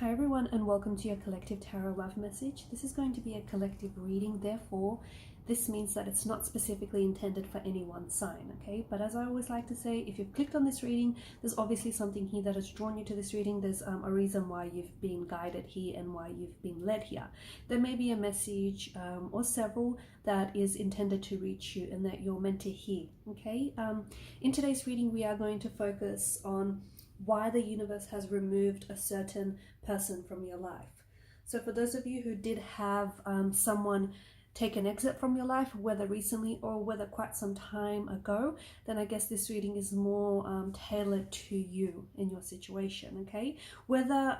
Hi everyone, and welcome to your collective tarot love message. This is going to be a collective reading, therefore this means that it's not specifically intended for any one sign, okay? But as I always like to say, if you've clicked on this reading, there's obviously something here that has drawn you to this reading. There's a reason why you've been guided here and why you've been led here. There may be a message or several that is intended to reach you and that you're meant to hear, okay? In today's reading, we are going to focus on why the universe has removed a certain person from your life. So for those of you who did have someone take an exit from your life, whether recently or whether quite some time ago, then I guess this reading is more tailored to you in your situation, okay? Whether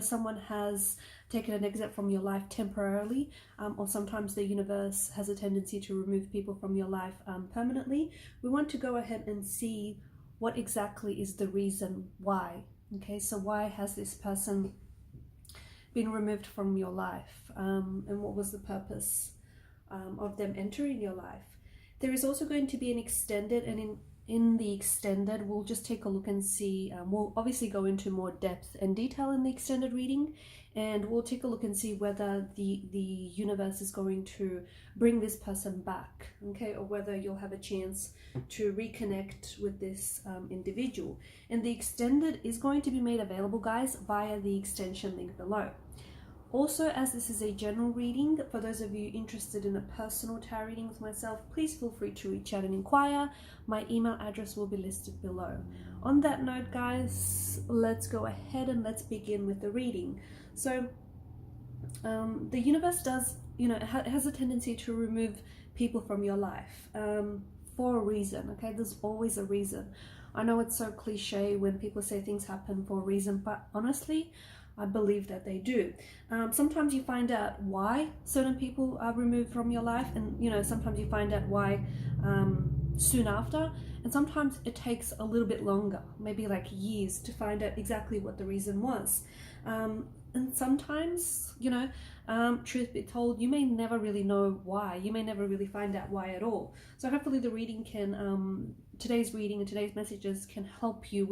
someone has taken an exit from your life temporarily, or sometimes the universe has a tendency to remove people from your life permanently, we want to go ahead and see what exactly is the reason why. Okay, so why has this person been removed from your life, and what was the purpose of them entering your life? There is also going to be an extended, and in the extended we'll just take a look and see, we'll obviously go into more depth and detail in the extended reading, and we'll take a look and see whether the universe is going to bring this person back, okay, or whether you'll have a chance to reconnect with this individual. And the extended is going to be made available, guys, via the extension link below. Also, as this is a general reading, for those of you interested in a personal tarot reading with myself, please feel free to reach out and inquire. My email address will be listed below. On that note, guys, let's go ahead and let's begin with the reading. So the universe does, has a tendency to remove people from your life for a reason, okay? There's always a reason. I know it's so cliche when people say things happen for a reason, but honestly, I believe that they do. Sometimes you find out why certain people are removed from your life, and sometimes you find out why soon after, and sometimes it takes a little bit longer, maybe like years, to find out exactly what the reason was. And sometimes, truth be told, you may never really know why. You may never really find out why at all. So hopefully the reading can, today's reading and today's messages can help you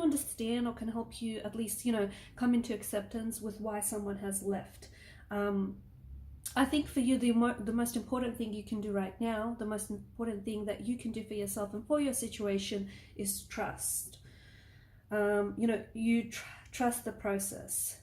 understand, or can help you at least, come into acceptance with why someone has left. I think for you, the most important thing you can do right now, the most important thing that you can do for yourself and for your situation is trust. Trust the process.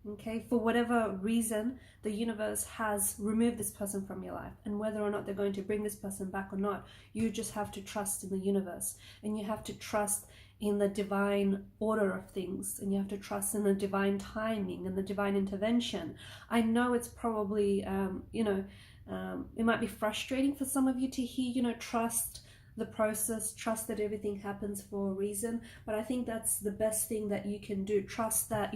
Okay, for whatever reason, the universe has removed this person from your life, and whether or not they're going to bring this person back or not, you just have to trust in the universe, and you have to trust in the divine order of things, and you have to trust in the divine timing and the divine intervention. I know it's probably, it might be frustrating for some of you to hear, trust the process, trust that everything happens for a reason, but I think that's the best thing that you can do. Trust that,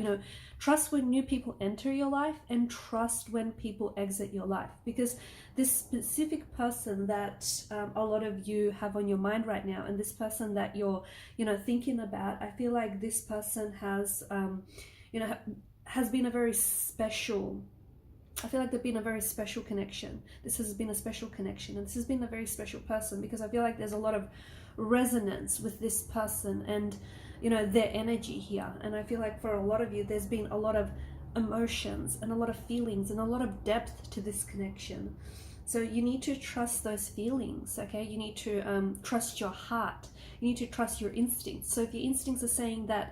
trust when new people enter your life, and trust when people exit your life, because this specific person that a lot of you have on your mind right now, and this person that you're thinking about, I feel like this person has has been a very special, I feel like they've been a very special connection. This has been a special connection, and this has been a very special person, because I feel like there's a lot of resonance with this person and their energy here. And I feel like for a lot of you, there's been a lot of emotions and a lot of feelings and a lot of depth to this connection. So you need to trust those feelings, okay? You need to trust your heart. You need to trust your instincts. So if your instincts are saying that,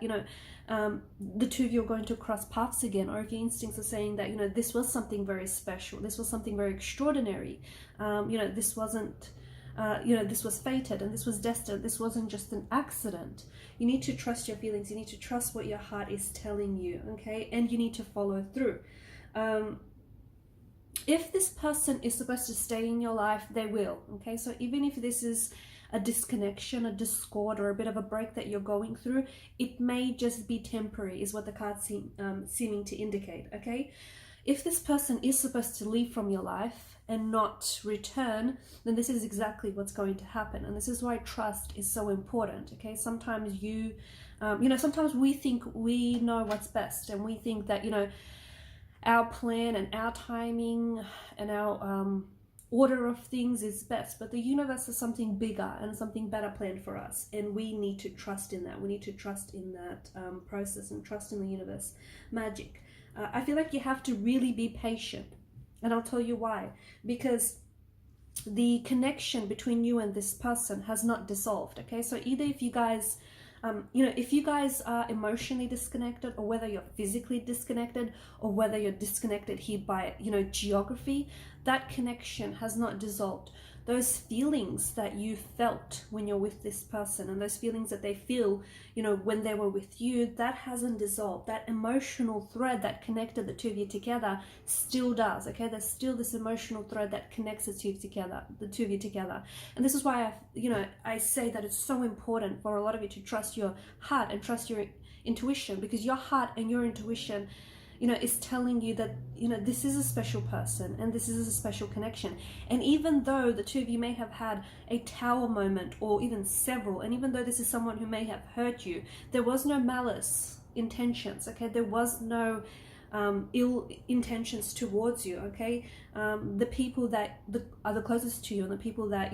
the two of you are going to cross paths again, or if your instincts are saying that, this was something very special, this was something very extraordinary, this wasn't, this was fated and this was destined, this wasn't just an accident. You need to trust your feelings. You need to trust what your heart is telling you, okay? And you need to follow through. If this person is supposed to stay in your life, they will, okay? So even if this is a disconnection, a discord, or a bit of a break that you're going through, it may just be temporary, is what the cards seeming to indicate, okay? If this person is supposed to leave from your life and not return, then this is exactly what's going to happen. And this is why trust is so important, okay? Sometimes sometimes we think we know what's best, and we think that, our plan and our timing and our order of things is best, but the universe has something bigger and something better planned for us, and we need to trust in that. We need to trust in that process and trust in the universe magic. I feel like you have to really be patient, and I'll tell you why. Because the connection between you and this person has not dissolved, okay? So either if you guys if you guys are emotionally disconnected, or whether you're physically disconnected, or whether you're disconnected here by, geography, that connection has not dissolved. Those feelings that you felt when you're with this person, and those feelings that they feel, when they were with you, that hasn't dissolved. That emotional thread that connected the two of you together still does, okay? There's still this emotional thread that connects the two of you together. And this is why I say that it's so important for a lot of you to trust your heart and trust your intuition, because your heart and your intuition is telling you that, this is a special person and this is a special connection. And even though the two of you may have had a tower moment, or even several, and even though this is someone who may have hurt you, there was no malice intentions, okay? There was no ill intentions towards you, okay? The people that are the closest to you, and the people that,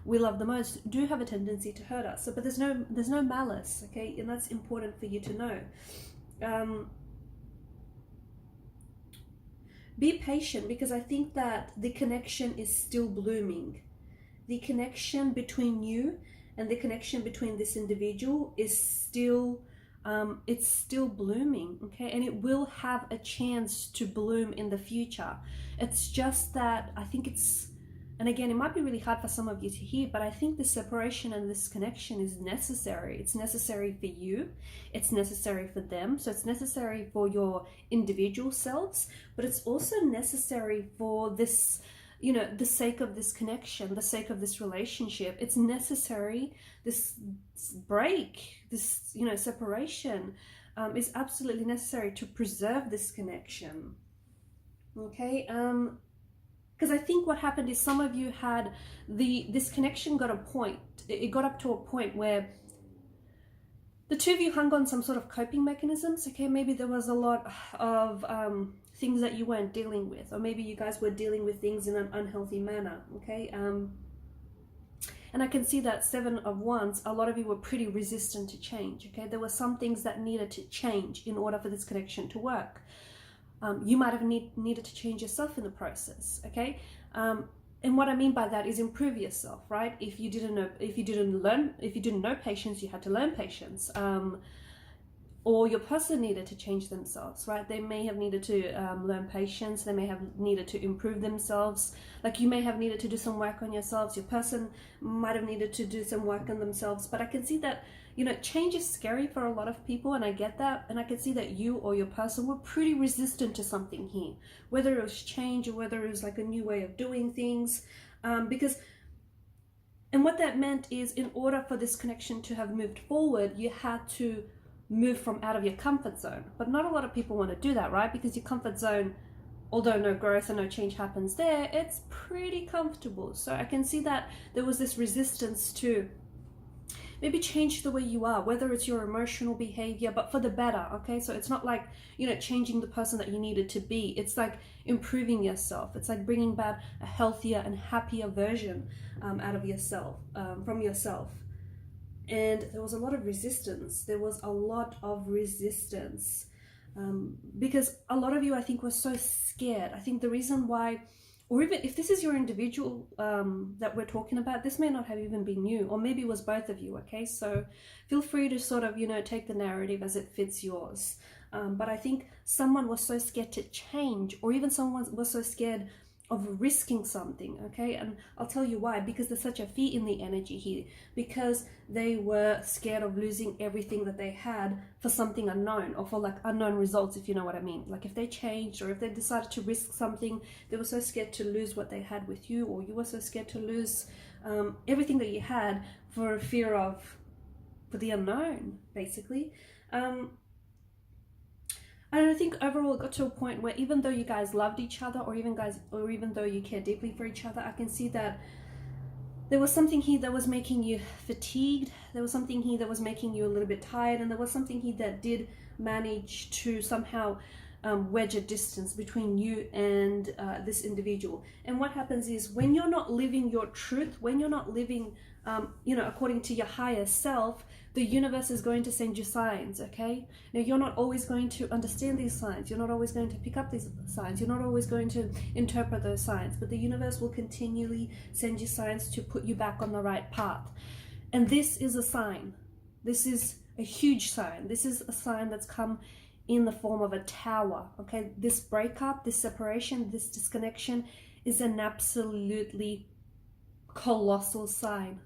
we love the most, do have a tendency to hurt us. But there's no malice, okay? And that's important for you to know. Be patient, because I think that the connection is still blooming. The connection between you and the connection between this individual is still, it's still blooming, okay? And it will have a chance to bloom in the future. It's just that I think and again, it might be really hard for some of you to hear, but I think the separation and this connection is necessary. It's necessary for you. It's necessary for them. So it's necessary for your individual selves, but it's also necessary for this, the sake of this connection, the sake of this relationship. It's necessary. This break, this, separation is absolutely necessary to preserve this connection. Okay. Because I think what happened is some of you had this connection got it got up to a point where the two of you hung on some sort of coping mechanisms, okay? Maybe there was a lot of things that you weren't dealing with, or maybe you guys were dealing with things in an unhealthy manner, okay? And I can see that 7 of Wands, a lot of you were pretty resistant to change, okay? There were some things that needed to change in order for this connection to work. You might have needed to change yourself in the process, okay? And what I mean by that is improve yourself, right? If you didn't know patience, you had to learn patience. Or your person needed to change themselves, right? They may have needed to learn patience. They may have needed to improve themselves. Like, you may have needed to do some work on yourselves. Your person might have needed to do some work on themselves. But I can see that, change is scary for a lot of people, and I get that. And I can see that you or your person were pretty resistant to something here, whether it was change or whether it was like a new way of doing things. And what that meant is, in order for this connection to have moved forward, you had to move from out of your comfort zone. But not a lot of people want to do that, right? Because your comfort zone, although no growth and no change happens there, it's pretty comfortable. So I can see that there was this resistance to maybe change the way you are, whether it's your emotional behavior, but for the better, okay? So it's not like, changing the person that you needed to be. It's like improving yourself. It's like bringing back a healthier and happier version out of yourself, from yourself. And there was a lot of resistance. Because a lot of you, I think, were so scared. I think the reason why, or even if this is your individual that we're talking about, this may not have even been you, or maybe it was both of you, okay? So feel free to sort of, take the narrative as it fits yours. But I think someone was so scared to change, or even someone was so scared of risking something, okay? And I'll tell you why. Because there's such a fear in the energy here, because they were scared of losing everything that they had for something unknown, or for like unknown results, if you know what I mean. Like, if they changed, or if they decided to risk something, they were so scared to lose what they had with you, or you were so scared to lose everything that you had for the unknown, basically. And I think overall it got to a point where, even though you guys loved each other, or even though you care deeply for each other, I can see that there was something here that was making you fatigued. There was something here that was making you a little bit tired, and there was something here that did manage to somehow wedge a distance between you and this individual. And what happens is, when you're not living your truth, when you're not living according to your higher self, the universe is going to send you signs, okay? Now, you're not always going to understand these signs. You're not always going to pick up these signs. You're not always going to interpret those signs. But the universe will continually send you signs to put you back on the right path. And this is a sign. This is a huge sign. This is a sign that's come in the form of a tower, okay? This breakup, this separation, this disconnection is an absolutely colossal sign.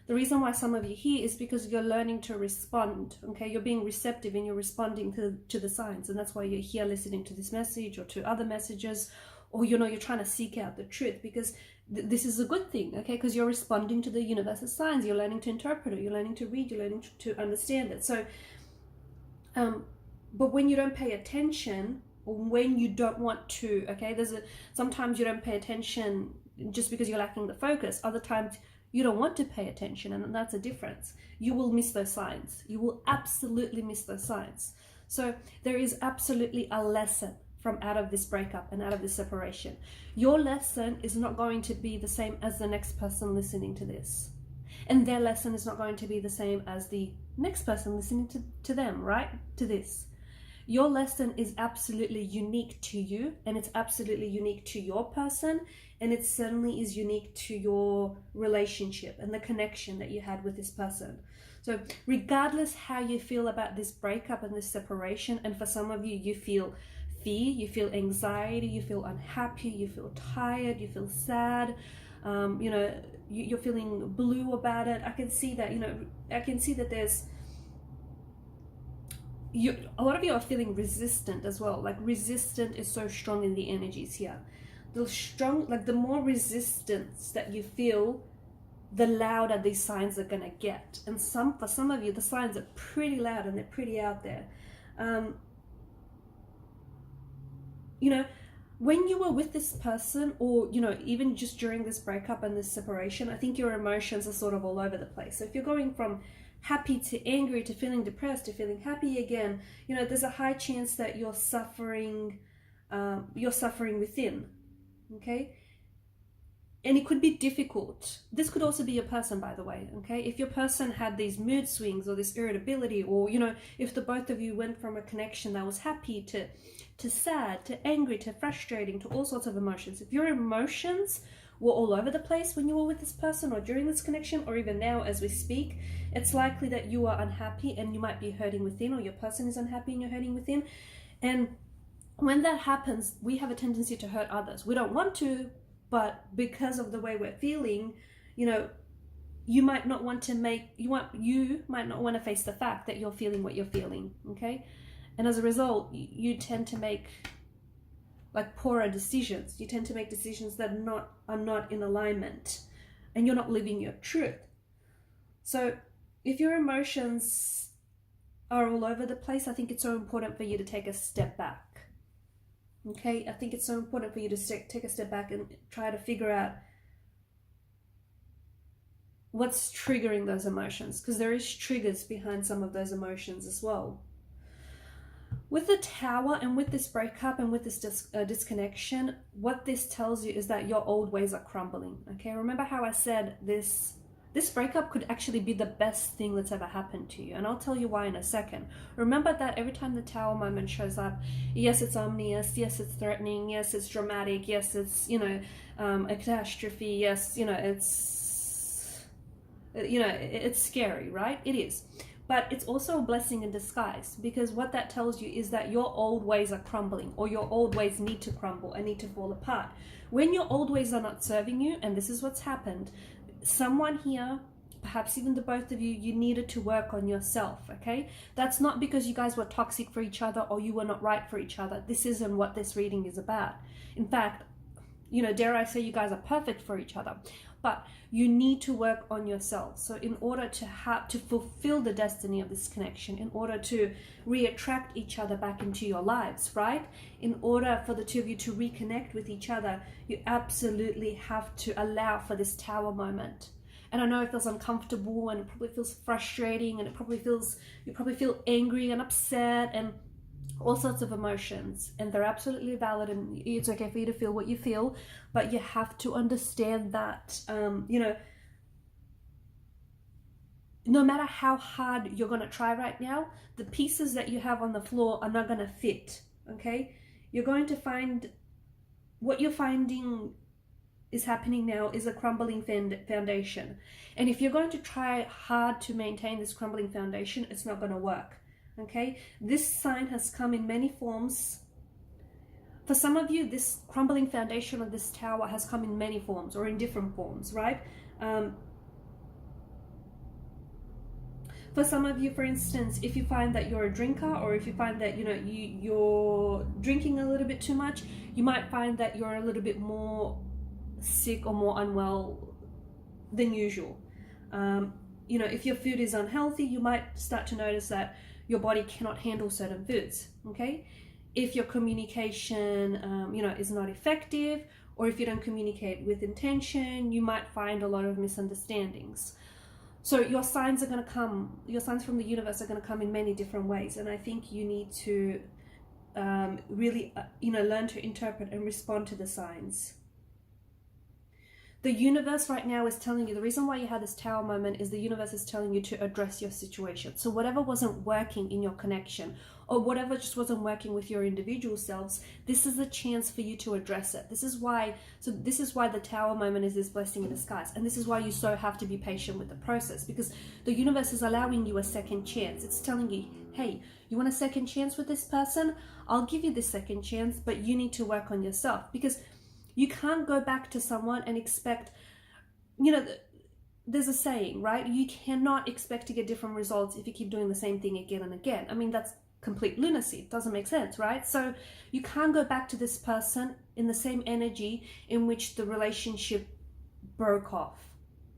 The reason why some of you here is because you're learning to respond, okay? You're being receptive and you're responding to the signs. And that's why you're here listening to this message or to other messages, or, you're trying to seek out the truth, because this is a good thing, okay? Because you're responding to the universe's signs. You're learning to interpret it. You're learning to read. You're learning to understand it. So, but when you don't pay attention, or when you don't want to, okay? Sometimes you don't pay attention just because you're lacking the focus. Other times you don't want to pay attention, and that's a difference. You will miss those signs. You will absolutely miss those signs. So there is absolutely a lesson from out of this breakup and out of this separation. Your lesson is not going to be the same as the next person listening to this. And their lesson is not going to be the same as the next person listening to them, right? To this. Your lesson is absolutely unique to you, and it's absolutely unique to your person, and it certainly is unique to your relationship and the connection that you had with this person. So regardless how you feel about this breakup and this separation, and for some of you, you feel fear, you feel anxiety, you feel unhappy, you feel tired, you feel sad, you're feeling blue about it. I can see that, I can see that there's, a lot of you are feeling resistant as well. Like, resistant is so strong in the energies here. The more resistance that you feel, the louder these signs are gonna get. And for some of you, the signs are pretty loud and they're pretty out there. When you were with this person, or even just during this breakup and this separation, I think your emotions are sort of all over the place. So if you're going from happy to angry to feeling depressed to feeling happy again, there's a high chance that you're suffering within, okay? And it could be difficult. This could also be a person, by the way, okay? If your person had these mood swings or this irritability, or, if the both of you went from a connection that was happy to sad, to angry, to frustrating, to all sorts of emotions. If your emotions were all over the place when you were with this person, or during this connection, or even now as we speak, it's likely that you are unhappy and you might be hurting within, or your person is unhappy and you're hurting within. And when that happens, we have a tendency to hurt others. We don't want to, but because of the way we're feeling, you might not want to face the fact that you're feeling what you're feeling, okay? And as a result, you tend to make poorer decisions. You tend to make decisions that are not in alignment, and you're not living your truth. So if your emotions are all over the place, I think it's so important for you to take a step back. Okay, I think it's so important for you to take a step back and try to figure out what's triggering those emotions, because there is triggers behind some of those emotions as well. With the Tower and with this breakup and with this disconnection, what this tells you is that your old ways are crumbling. Okay, remember how I said this breakup could actually be the best thing that's ever happened to you, and I'll tell you why in a second. Remember that every time the Tower moment shows up, yes, it's ominous, yes, it's threatening, yes, it's dramatic, yes, it's a catastrophe, yes, it's scary, right? It is. But it's also a blessing in disguise, because what that tells you is that your old ways are crumbling, or your old ways need to crumble and need to fall apart. When your old ways are not serving you, and this is what's happened, someone here, perhaps even the both of you, you needed to work on yourself, okay? That's not because you guys were toxic for each other or you were not right for each other. This isn't what this reading is about. In fact, dare I say, you guys are perfect for each other. But you need to work on yourself. So in order to fulfill the destiny of this connection, in order to re-attract each other back into your lives, right? In order for the two of you to reconnect with each other, you absolutely have to allow for this Tower moment. And I know it feels uncomfortable, and it probably feels frustrating, and you probably feel angry and upset, and all sorts of emotions, and they're absolutely valid, and it's okay for you to feel what you feel, but you have to understand that, you know, no matter how hard you're going to try right now, the pieces that you have on the floor are not going to fit, okay? You're going to find, what you're finding is happening now is a crumbling foundation. And if you're going to try hard to maintain this crumbling foundation, it's not going to work, okay? This sign has come in many forms. For some of you, this crumbling foundation of this tower has come in many forms or in different forms, right? For some of you, for instance, if you find that you're a drinker, or if you find that, you know, you're drinking a little bit too much, you might find that you're a little bit more sick or more unwell than usual. You know, if your food is unhealthy, you might start to notice that your body cannot handle certain foods, okay? If your communication, you know, is not effective, or if you don't communicate with intention, you might find a lot of misunderstandings. So your signs are going to come, your signs from the universe are going to come in many different ways. And I think you need to really, you know, learn to interpret and respond to the signs. The universe right now is telling you, the reason why you had this tower moment is the universe is telling you to address your situation. So whatever wasn't working in your connection, or whatever just wasn't working with your individual selves, this is a chance for you to address it. This is why the tower moment is this blessing in disguise. And this is why you so have to be patient with the process, because the universe is allowing you a second chance. It's telling you, hey, you want a second chance with this person? I'll give you this second chance, but you need to work on yourself, because you can't go back to someone and expect, you know, there's a saying, right? You cannot expect to get different results if you keep doing the same thing again and again. I mean, that's complete lunacy. It doesn't make sense, right? So you can't go back to this person in the same energy in which the relationship broke off,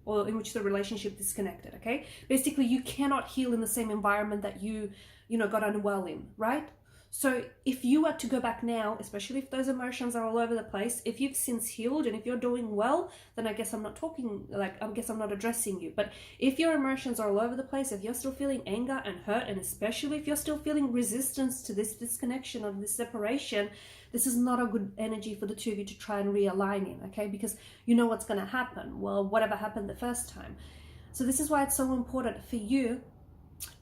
or in which the relationship disconnected, okay? Basically, you cannot heal in the same environment that you know, got unwell in, right? So if you were to go back now, especially if those emotions are all over the place, if you've since healed and if you're doing well, then I guess I'm not talking, like, I guess I'm not addressing you. But if your emotions are all over the place, if you're still feeling anger and hurt, and especially if you're still feeling resistance to this disconnection or this separation, this is not a good energy for the two of you to try and realign in, okay? Because you know what's going to happen. Well, whatever happened the first time. So this is why it's so important for you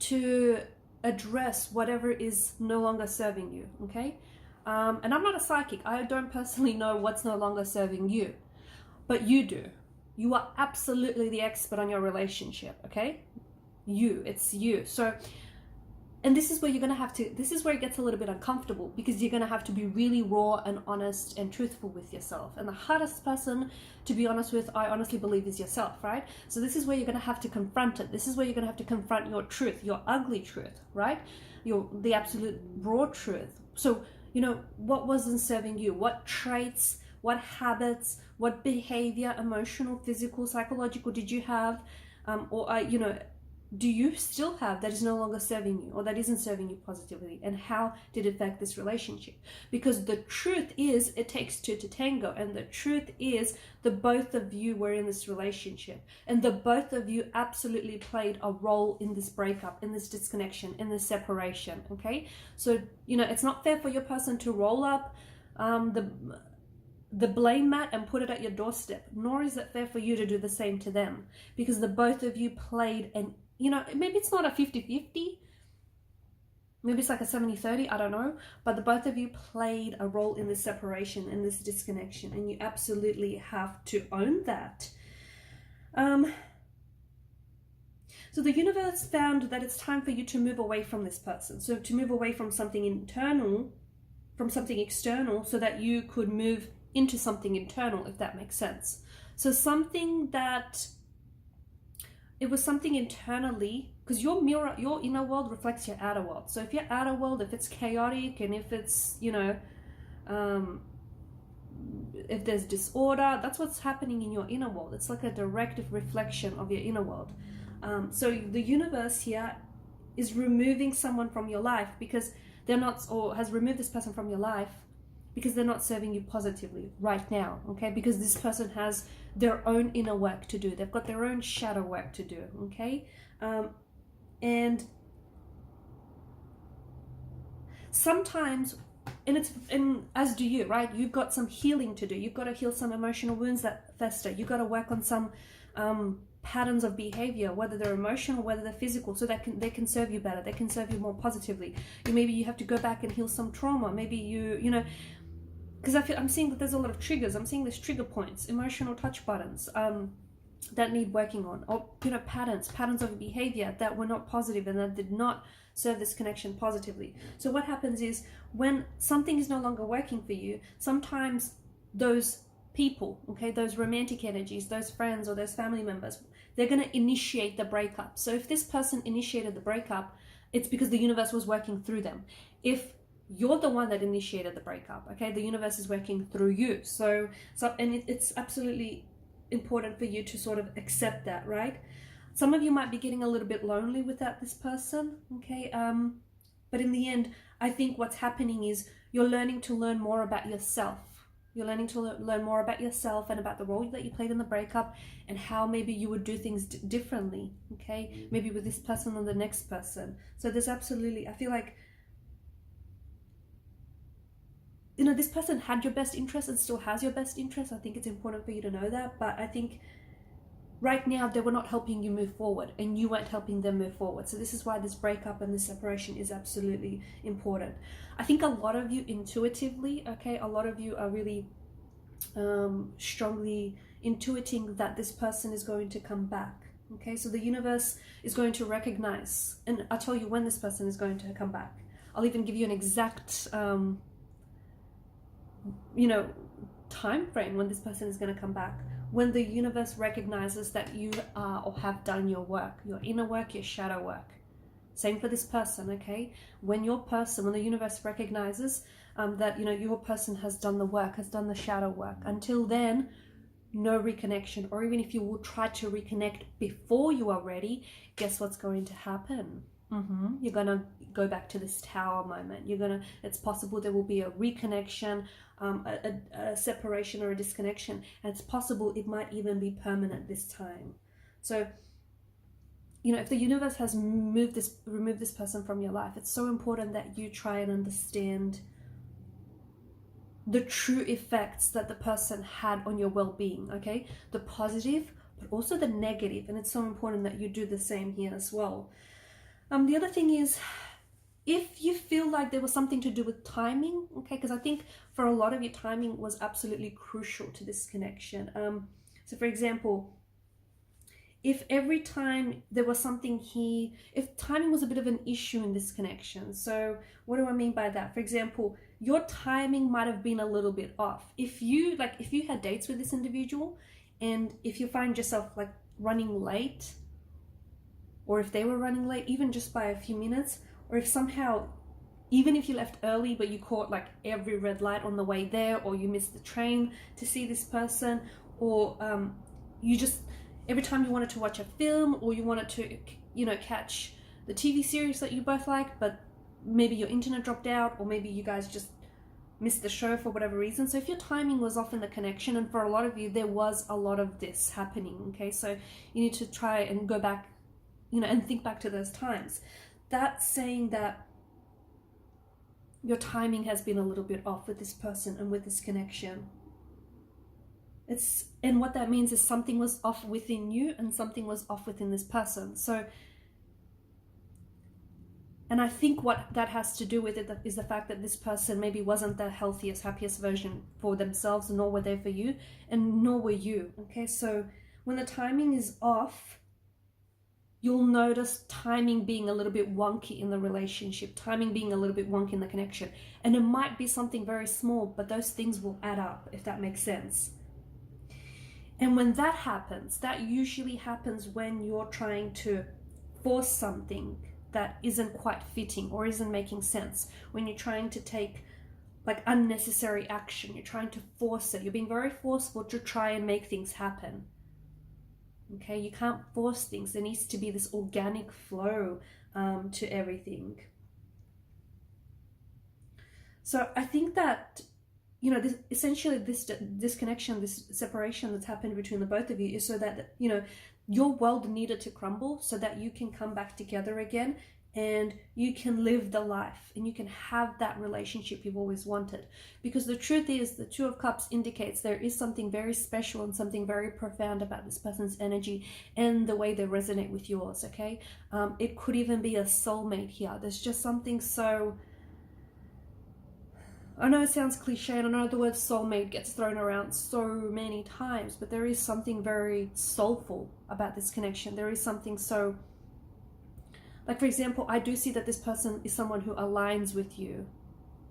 to address whatever is no longer serving you, okay? And I'm not a psychic. I don't personally know what's no longer serving you, but you do. You are absolutely the expert on your relationship, okay? It's you. So, and this is where you're going to have to, this is where it gets a little bit uncomfortable, because you're going to have to be really raw and honest and truthful with yourself. And the hardest person to be honest with, I honestly believe, is yourself, right? So this is where you're going to have to confront it. This is where you're going to have to confront your truth, your ugly truth, right? The absolute raw truth. So, you know, what wasn't serving you? What traits, what habits, what behavior, emotional, physical, psychological did you have? You know, do you still have that is no longer serving you, or that isn't serving you positively? And how did it affect this relationship? Because the truth is, it takes two to tango. And the truth is, the both of you were in this relationship, and the both of you absolutely played a role in this breakup, in this disconnection, in this separation, okay? So, you know, it's not fair for your person to roll up the blame mat and put it at your doorstep, nor is it fair for you to do the same to them, because the both of you played an, you know, maybe it's not a 50-50, maybe it's like a 70-30, I don't know, but the both of you played a role in this separation, in this disconnection, and you absolutely have to own that. So the universe found that it's time for you to move away from this person, so to move away from something internal, from something external, so that you could move into something internal, if that makes sense. So something that, it was something internally, because your mirror, your inner world reflects your outer world. So if your outer world, if it's chaotic, and if it's, you know, if there's disorder, that's what's happening in your inner world. It's like a direct reflection of your inner world. So the universe here is removing someone from your life because they're not, or has removed this person from your life because they're not serving you positively right now, okay? Because this person has their own inner work to do. They've got their own shadow work to do, okay? And sometimes, and as do you, right? You've got some healing to do. You've got to heal some emotional wounds that fester. You've got to work on some patterns of behavior, whether they're emotional, whether they're physical, so that they can serve you better. They can serve you more positively. Maybe you have to go back and heal some trauma. Maybe you know, because I'm seeing that there's a lot of triggers. I'm seeing there's trigger points, emotional touch buttons that need working on, or patterns of behavior that were not positive and that did not serve this connection positively. So what happens is, when something is no longer working for you, sometimes those people, okay, those romantic energies, those friends or those family members, they're going to initiate the breakup. So if this person initiated the breakup, it's because the universe was working through them. If you're the one that initiated the breakup, okay, the universe is working through you. So it's absolutely important for you to sort of accept that, right? Some of you might be getting a little bit lonely without this person, okay? But in the end, I think what's happening is you're learning to learn more about yourself. You're learning to learn more about yourself and about the role that you played in the breakup, and how maybe you would do things differently, okay? Maybe with this person or the next person. So there's absolutely, I feel like, this person had your best interest and still has your best interest. I think it's important for you to know that. But I think right now they were not helping you move forward, and you weren't helping them move forward. So this is why this breakup and this separation is absolutely important. I think a lot of you intuitively, okay, a lot of you are really strongly intuiting that this person is going to come back. Okay, so the universe is going to recognize, and I'll tell you when this person is going to come back. I'll even give you an exact time frame when this person is going to come back. When the universe recognizes that you are or have done your work, your inner work, your shadow work. Same for this person, okay? When the universe recognizes that, your person has done the work, has done the shadow work. Until then, no reconnection. Or even if you will try to reconnect before you are ready, guess what's going to happen? You're going to go back to this tower moment. It's possible there will be a reconnection, a separation or a disconnection, and it's possible it might even be permanent this time. So, if the universe has removed this person from your life, it's so important that you try and understand the true effects that the person had on your well-being, okay? The positive, but also the negative, and it's so important that you do the same here as well. The other thing is, if you feel like there was something to do with timing, okay, because I think for a lot of you, timing was absolutely crucial to this connection. So for example, if every time there was something if timing was a bit of an issue in this connection. So what do I mean by that? For example, your timing might have been a little bit off. If you had dates with this individual, and if you find yourself like running late, or if they were running late, even just by a few minutes, or if somehow, even if you left early, but you caught like every red light on the way there, or you missed the train to see this person, or you just, every time you wanted to watch a film, or you wanted to, catch the TV series that you both like, but maybe your internet dropped out, or maybe you guys just missed the show for whatever reason. So if your timing was off in the connection, and for a lot of you, there was a lot of this happening, okay? So you need to try and go back, and think back to those times. That's saying that your timing has been a little bit off with this person and with this connection. And what that means is something was off within you and something was off within this person. So, and I think what that has to do with it is the fact that this person maybe wasn't the healthiest, happiest version for themselves, nor were they for you, and nor were you. Okay, so when the timing is off, you'll notice timing being a little bit wonky in the relationship, timing being a little bit wonky in the connection. And it might be something very small, but those things will add up, if that makes sense. And when that happens, that usually happens when you're trying to force something that isn't quite fitting or isn't making sense. When you're trying to take like unnecessary action, you're trying to force it. You're being very forceful to try and make things happen. Okay, you can't force things. There needs to be this organic flow to everything. So I think that, this connection, this separation that's happened between the both of you is so that, your world needed to crumble so that you can come back together again and you can live the life and you can have that relationship you've always wanted. Because the truth is, the Two of Cups indicates there is something very special and something very profound about this person's energy and the way they resonate with yours, okay? It could even be a soulmate here. There's just something so... I know it sounds cliche, and I know the word soulmate gets thrown around so many times, but there is something very soulful about this connection. There is something so... Like, for example, I do see that this person is someone who aligns with you.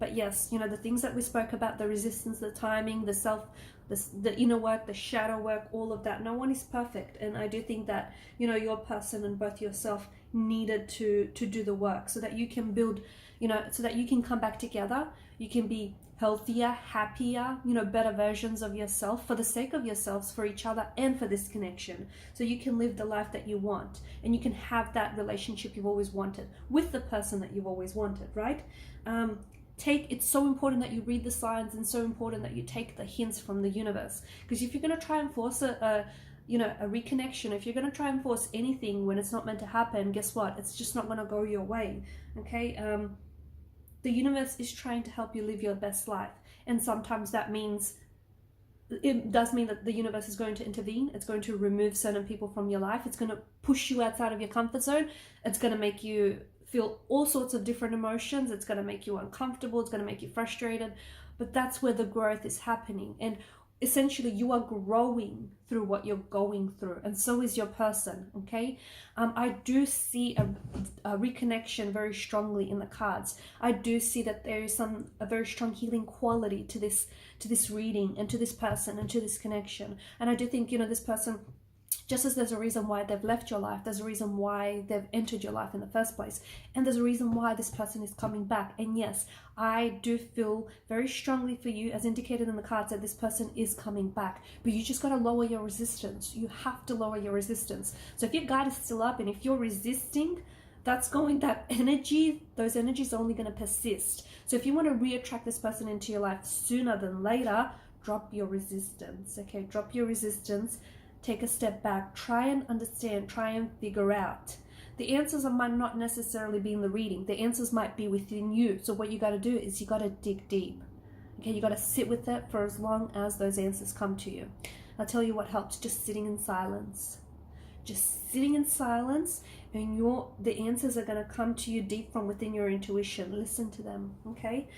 But yes, you know, the things that we spoke about, the resistance, the timing, the self, the inner work, the shadow work, all of that. No one is perfect. And I do think that, you know, your person and both yourself needed to do the work so that you can build, you know, so that you can come back together. You can be healthier, happier, you know, better versions of yourself for the sake of yourselves, for each other, and for this connection. So you can live the life that you want, and you can have that relationship you've always wanted with the person that you've always wanted, right? It's so important that you read the signs, and so important that you take the hints from the universe. Because if you're going to try and force a reconnection, if you're going to try and force anything when it's not meant to happen, guess what? It's just not going to go your way, okay? The universe is trying to help you live your best life. And sometimes that means, it does mean that the universe is going to intervene. It's going to remove certain people from your life. It's going to push you outside of your comfort zone. It's going to make you feel all sorts of different emotions. It's going to make you uncomfortable. It's going to make you frustrated. But that's where the growth is happening. And essentially, you are growing through what you're going through, and so is your person, okay? I do see a reconnection very strongly in the cards. I do see that there is a very strong healing quality to this reading, and to this person, and to this connection. And I do think, you know, this person, just as there's a reason why they've left your life, there's a reason why they've entered your life in the first place. And there's a reason why this person is coming back. And yes, I do feel very strongly for you, as indicated in the cards, that this person is coming back. But you just got to lower your resistance. You have to lower your resistance. So if your guard is still up and if you're resisting, those energies are only going to persist. So if you want to reattract this person into your life sooner than later, drop your resistance, okay? Drop your resistance. Take a step back, try and understand, try and figure out. The answers might not necessarily be in the reading. The answers might be within you. So what you got to do is you got to dig deep. Okay, you got to sit with it for as long as those answers come to you. I'll tell you what helps, just sitting in silence. Just sitting in silence, and the answers are going to come to you deep from within your intuition. Listen to them, okay?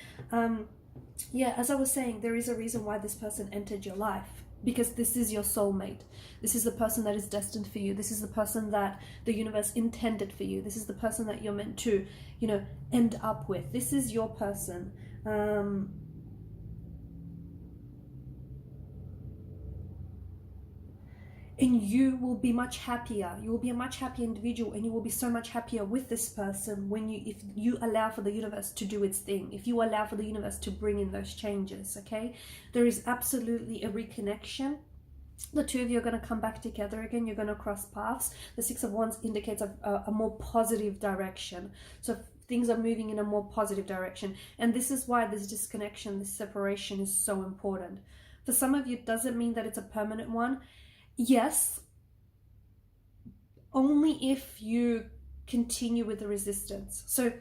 Yeah, as I was saying, there is a reason why this person entered your life. Because this is your soulmate. This is the person that is destined for you. This is the person that the universe intended for you. This is the person that you're meant to, you know, end up with. This is your person. And you will be much happier. You will be a much happier individual, and you will be so much happier with this person if you allow for the universe to do its thing, if you allow for the universe to bring in those changes, okay? There is absolutely a reconnection. The two of you are going to come back together again. You're going to cross paths. The Six of Wands indicates a more positive direction. So things are moving in a more positive direction. And this is why this disconnection, this separation is so important. For some of you, it doesn't mean that it's a permanent one. Yes, only if you continue with the resistance. So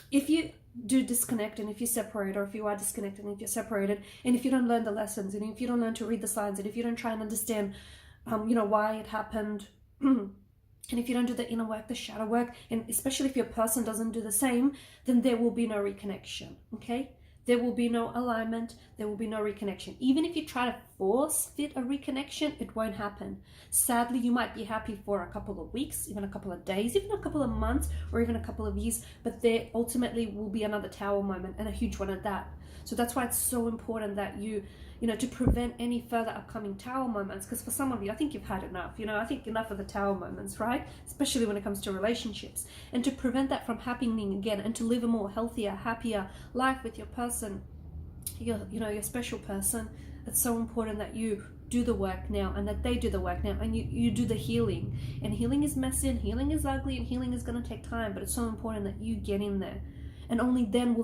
if you do disconnect, and if you separate, or if you are disconnected and if you're separated, and if you don't learn the lessons, and if you don't learn to read the signs, and if you don't try and understand you know, why it happened, and if you don't do the inner work, the shadow work, and especially if your person doesn't do the same, then there will be no reconnection, okay? There will be no alignment, there will be no reconnection. Even if you try to force fit a reconnection, it won't happen. Sadly, you might be happy for a couple of weeks, even a couple of days, even a couple of months, or even a couple of years, but there ultimately will be another tower moment, and a huge one at that. So that's why it's so important that you know, to prevent any further upcoming tower moments, because for some of you, I think you've had enough, you know, I think enough of the tower moments, right? Especially when it comes to relationships. And to prevent that from happening again, and to live a more healthier, happier life with your person, your special person, it's so important that you do the work now, and that they do the work now, and you do the healing. And healing is messy, and healing is ugly, and healing is going to take time, but it's so important that you get in there. And only then will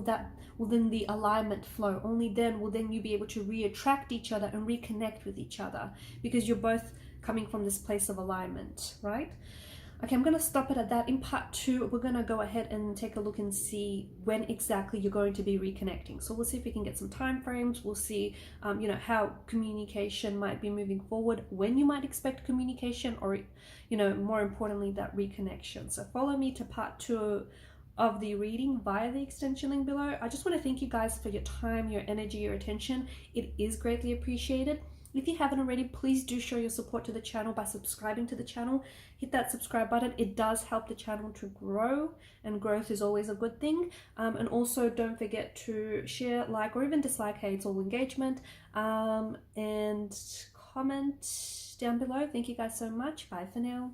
then the alignment flow. Only then will you be able to reattract each other and reconnect with each other, because you're both coming from this place of alignment, right? Okay, I'm going to stop it at that. In part 2, we're going to go ahead and take a look and see when exactly you're going to be reconnecting. So we'll see if we can get some time frames. We'll see, you know, how communication might be moving forward, when you might expect communication, or, you know, more importantly, that reconnection. So follow me to part 2 of the reading via the extension link below. I just want to thank you guys for your time, your energy, your attention. It is greatly appreciated. If you haven't already, please do show your support to the channel by subscribing to the channel. Hit that subscribe button. It does help the channel to grow, and growth is always a good thing. And also don't forget to share, like, or even dislike. Hey, it's all engagement. And comment down below. Thank you guys so much. Bye for now.